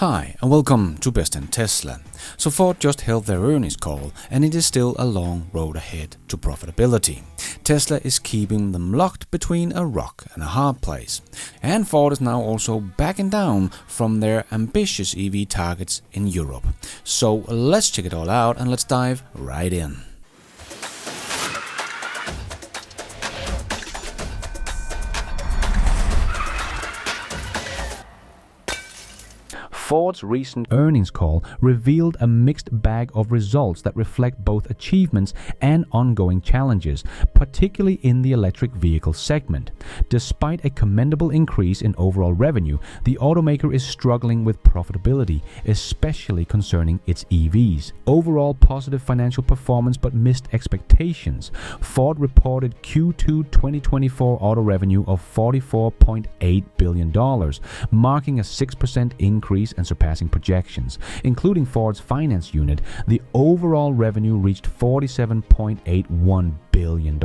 Hi and welcome to Best in Tesla. So Ford just held their earnings call and it is still a long road ahead to profitability. Tesla is keeping them locked between a rock and a hard place. And Ford is now also backing down from their ambitious EV targets in Europe. So let's check it all out and let's dive right in. Ford's recent earnings call revealed a mixed bag of results that reflect both achievements and ongoing challenges, particularly in the electric vehicle segment. Despite a commendable increase in overall revenue, the automaker is struggling with profitability, especially concerning its EVs. Overall positive financial performance but missed expectations. Ford reported Q2 2024 auto revenue of $44.8 billion, marking a 6% increase and surpassing projections. Including Ford's finance unit, the overall revenue reached $47.81 billion.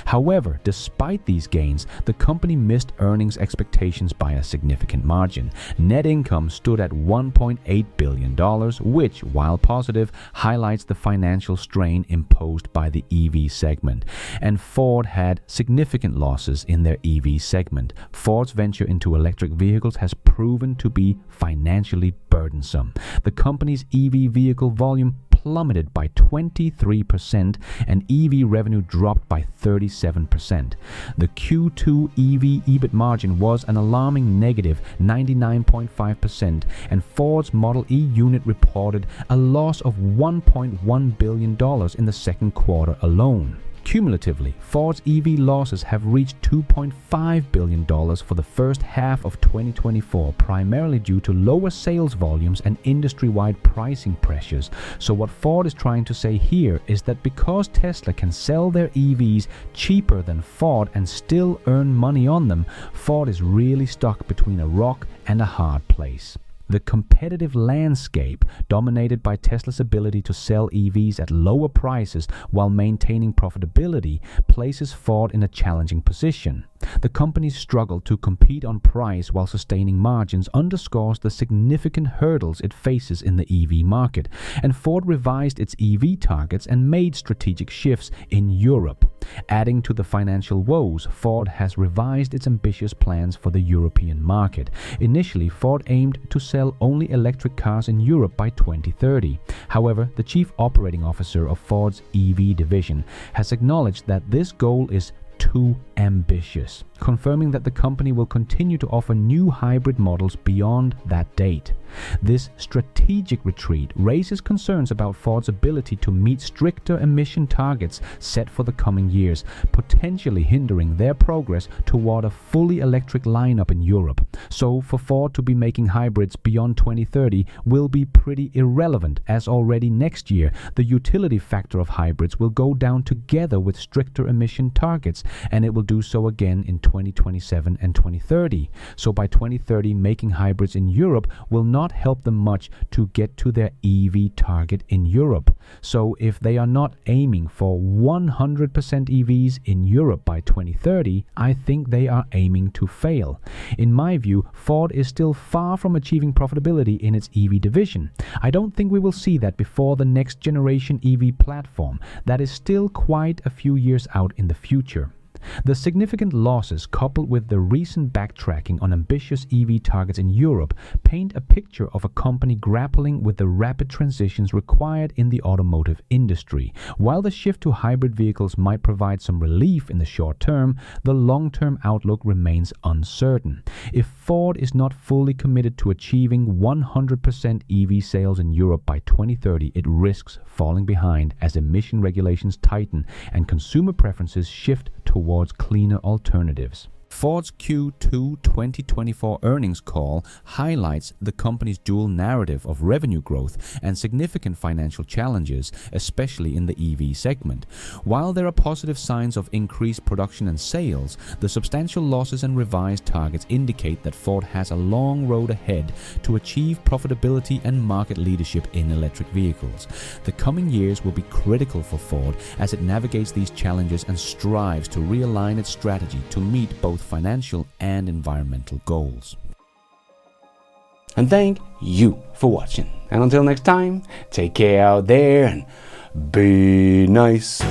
However, despite these gains, the company missed earnings expectations by a significant margin. Net income stood at $1.8 billion, which, while positive, highlights the financial strain imposed by the EV segment. And Ford had significant losses in their EV segment. Ford's venture into electric vehicles has proven to be financially burdensome. The company's EV vehicle volume plummeted by 23% and EV revenue dropped by 37%. The Q2 EV EBIT margin was an alarming negative 99.5%, and Ford's Model E unit reported a loss of $1.1 billion in the second quarter alone. Cumulatively, Ford's EV losses have reached $2.5 billion for the first half of 2024, primarily due to lower sales volumes and industry-wide pricing pressures. So what Ford is trying to say here is that because Tesla can sell their EVs cheaper than Ford and still earn money on them, Ford is really stuck between a rock and a hard place. The competitive landscape, dominated by Tesla's ability to sell EVs at lower prices while maintaining profitability, places Ford in a challenging position. The company's struggle to compete on price while sustaining margins underscores the significant hurdles it faces in the EV market, and Ford revised its EV targets and made strategic shifts in Europe. Adding to the financial woes, Ford has revised its ambitious plans for the European market. Initially, Ford aimed to sell only electric cars in Europe by 2030. However, the chief operating officer of Ford's EV division has acknowledged that this goal is too ambitious, confirming that the company will continue to offer new hybrid models beyond that date. This strategic retreat raises concerns about Ford's ability to meet stricter emission targets set for the coming years, potentially hindering their progress toward a fully electric lineup in Europe. So for Ford to be making hybrids beyond 2030 will be pretty irrelevant, as already next year the utility factor of hybrids will go down together with stricter emission targets, and it will do so again in 2027 and 2030. So by 2030, making hybrids in Europe will not help them much to get to their EV target in Europe. So if they are not aiming for 100% EVs in Europe by 2030, I think they are aiming to fail. In my view, Ford is still far from achieving profitability in its EV division. I don't think we will see that before the next generation EV platform. That is still quite a few years out in the future. The significant losses, coupled with the recent backtracking on ambitious EV targets in Europe, paint a picture of a company grappling with the rapid transitions required in the automotive industry. While the shift to hybrid vehicles might provide some relief in the short term, the long-term outlook remains uncertain. If Ford is not fully committed to achieving 100% EV sales in Europe by 2030, it risks falling behind as emission regulations tighten and consumer preferences shift towards cleaner alternatives. Ford's Q2 2024 earnings call highlights the company's dual narrative of revenue growth and significant financial challenges, especially in the EV segment. While there are positive signs of increased production and sales, the substantial losses and revised targets indicate that Ford has a long road ahead to achieve profitability and market leadership in electric vehicles. The coming years will be critical for Ford as it navigates these challenges and strives to realign its strategy to meet both financial and environmental goals. And thank you for watching. And until next time, take care out there and be nice.